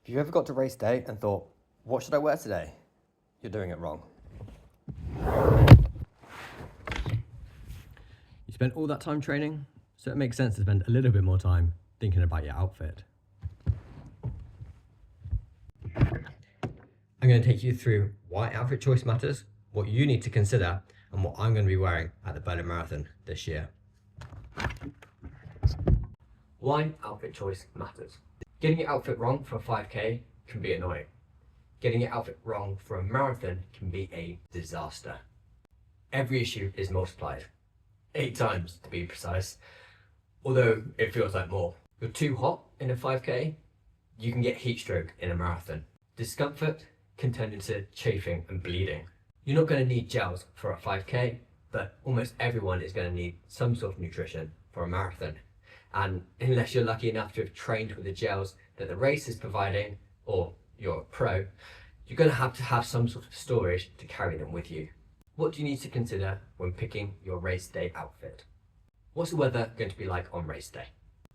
Have you ever got to race day and thought, what should I wear today? You're doing it wrong. You spent all that time training, so it makes sense to spend a little bit more time thinking about your outfit. I'm going to take you through why outfit choice matters, what you need to consider, and what I'm going to be wearing at the Berlin Marathon this year. Why outfit choice matters. Getting your outfit wrong for a 5K can be annoying. Getting your outfit wrong for a marathon can be a disaster. Every issue is multiplied, 8 times to be precise, although it feels like more. You're too hot in a 5K, you can get heat stroke in a marathon. Discomfort can turn into chafing and bleeding. You're not going to need gels for a 5K, but almost everyone is going to need some sort of nutrition for a marathon. And unless you're lucky enough to have trained with the gels that the race is providing, or you're a pro, you're going to have some sort of storage to carry them with you. What do you need to consider when picking your race day outfit? What's the weather going to be like on race day?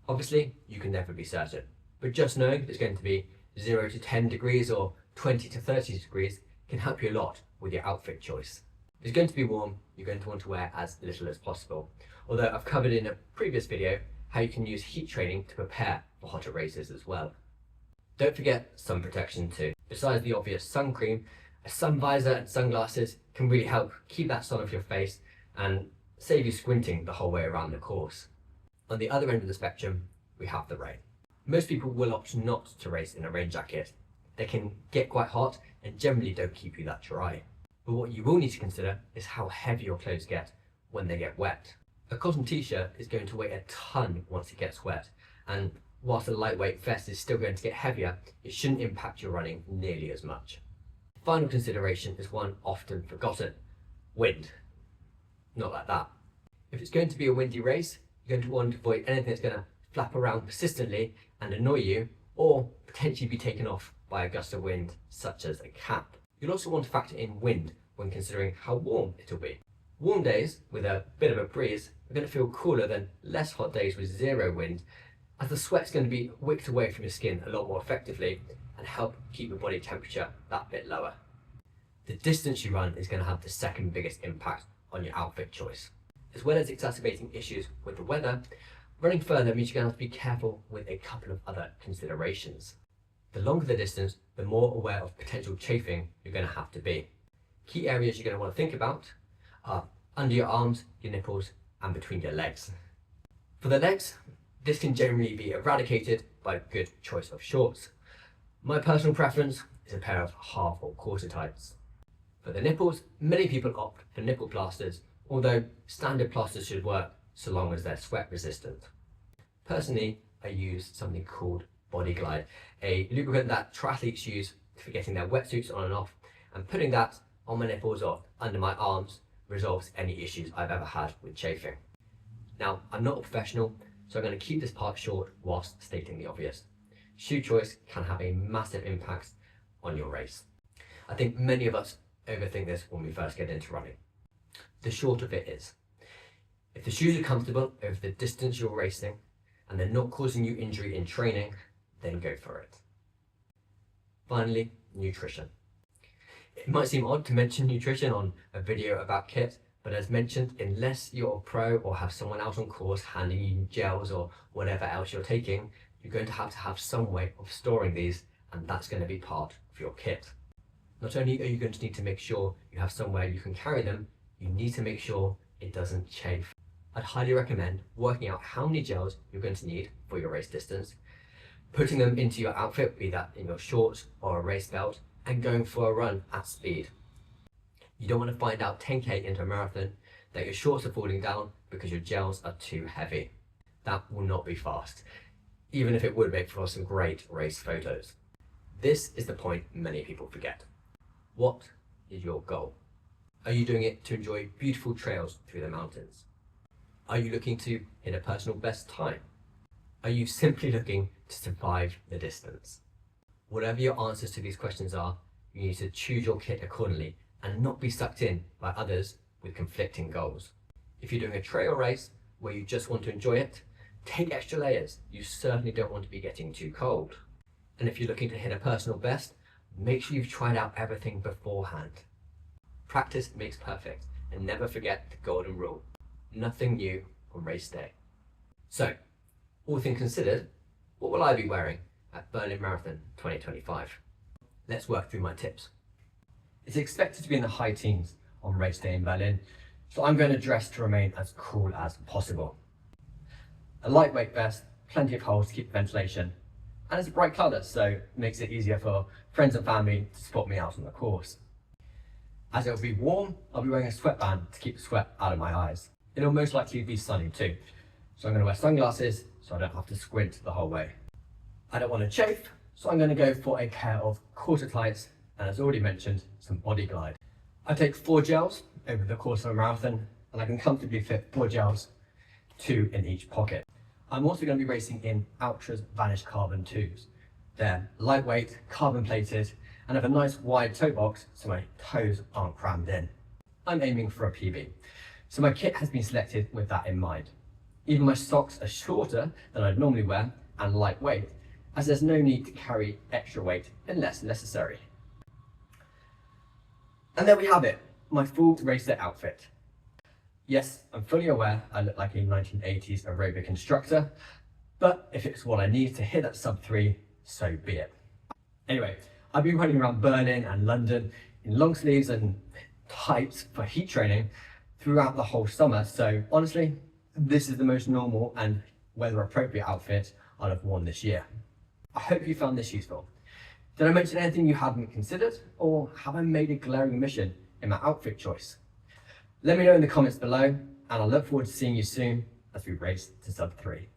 Obviously, you can never be certain, but just knowing it's going to be 0 to 10 degrees or 20 to 30 degrees can help you a lot with your outfit choice. If it's going to be warm, you're going to want to wear as little as possible. Although I've covered in a previous video how you can use heat training to prepare for hotter races as well. Don't forget sun protection too. Besides the obvious sun cream, a sun visor and sunglasses can really help keep that sun off your face and save you squinting the whole way around the course. On the other end of the spectrum, we have the rain. Most people will opt not to race in a rain jacket. They can get quite hot and generally don't keep you that dry. But what you will need to consider is how heavy your clothes get when they get wet. A cotton t-shirt is going to weigh a ton once it gets wet, and whilst a lightweight vest is still going to get heavier, it shouldn't impact your running nearly as much. Final consideration is one often forgotten: wind. Not like that. If it's going to be a windy race, you're going to want to avoid anything that's going to flap around persistently and annoy you, or potentially be taken off by a gust of wind, such as a cap. You'll also want to factor in wind when considering how warm it'll be. Warm days with a bit of a breeze are going to feel cooler than less hot days with zero wind, as the sweat's going to be wicked away from your skin a lot more effectively and help keep your body temperature that bit lower. The distance you run is going to have the second biggest impact on your outfit choice. As well as exacerbating issues with the weather, running further means you're going to have to be careful with a couple of other considerations. The longer the distance, the more aware of potential chafing you're going to have to be. Key areas you're going to want to think about are under your arms, your nipples, and between your legs. For the legs, this can generally be eradicated by a good choice of shorts. My personal preference is a pair of half or quarter tights. For the nipples, many people opt for nipple plasters, although standard plasters should work so long as they're sweat resistant. Personally, I use something called Body Glide, a lubricant that triathletes use for getting their wetsuits on and off, and putting that on my nipples or under my arms resolves any issues I've ever had with chafing. Now, I'm not a professional, so I'm going to keep this part short whilst stating the obvious. Shoe choice can have a massive impact on your race. I think many of us overthink this when we first get into running. The short of it is, if the shoes are comfortable over the distance you're racing and they're not causing you injury in training, then go for it. Finally, nutrition. It might seem odd to mention nutrition on a video about kit, but as mentioned, unless you're a pro or have someone else on course handing you gels or whatever else you're taking, you're going to have some way of storing these, and that's going to be part of your kit. Not only are you going to need to make sure you have somewhere you can carry them, you need to make sure it doesn't chafe. I'd highly recommend working out how many gels you're going to need for your race distance, putting them into your outfit, be that in your shorts or a race belt, and going for a run at speed. You don't want to find out 10k into a marathon that your shorts are falling down because your gels are too heavy. That will not be fast, even if it would make for some great race photos. This is the point many people forget. What is your goal? Are you doing it to enjoy beautiful trails through the mountains? Are you looking to hit a personal best time? Are you simply looking to survive the distance? Whatever your answers to these questions are, you need to choose your kit accordingly and not be sucked in by others with conflicting goals. If you're doing a trail race where you just want to enjoy it, take extra layers. You certainly don't want to be getting too cold. And if you're looking to hit a personal best, make sure you've tried out everything beforehand. Practice makes perfect, and never forget the golden rule. Nothing new on race day. So, all things considered, what will I be wearing at Berlin Marathon 2025? Let's work through my tips. It's expected to be in the high teens on race day in Berlin, so I'm going to dress to remain as cool as possible. A lightweight vest, plenty of holes to keep ventilation, and it's a bright colour, so it makes it easier for friends and family to spot me out on the course. As it'll be warm, I'll be wearing a sweatband to keep the sweat out of my eyes. It'll most likely be sunny too, so I'm going to wear sunglasses so I don't have to squint the whole way. I don't want to chafe, so I'm going to go for a pair of quarter tights and, as already mentioned, some Body Glide. I take 4 gels over the course of a marathon, and I can comfortably fit 4 gels, 2 in each pocket. I'm also going to be racing in Altra's Vanish Carbon 2s. They're lightweight, carbon plated, and have a nice wide toe box so my toes aren't crammed in. I'm aiming for a PB, so my kit has been selected with that in mind. Even my socks are shorter than I'd normally wear and lightweight, as there's no need to carry extra weight unless necessary. And there we have it, my full race day outfit. Yes, I'm fully aware I look like a 1980s aerobic instructor, but if it's what I need to hit that sub 3, so be it. Anyway, I've been running around Berlin and London in long sleeves and tights for heat training throughout the whole summer, so honestly, this is the most normal and weather appropriate outfit I'll have worn this year. I hope you found this useful. Did I mention anything you hadn't considered, or have I made a glaring omission in my outfit choice? Let me know in the comments below, and I look forward to seeing you soon as we race to sub 3.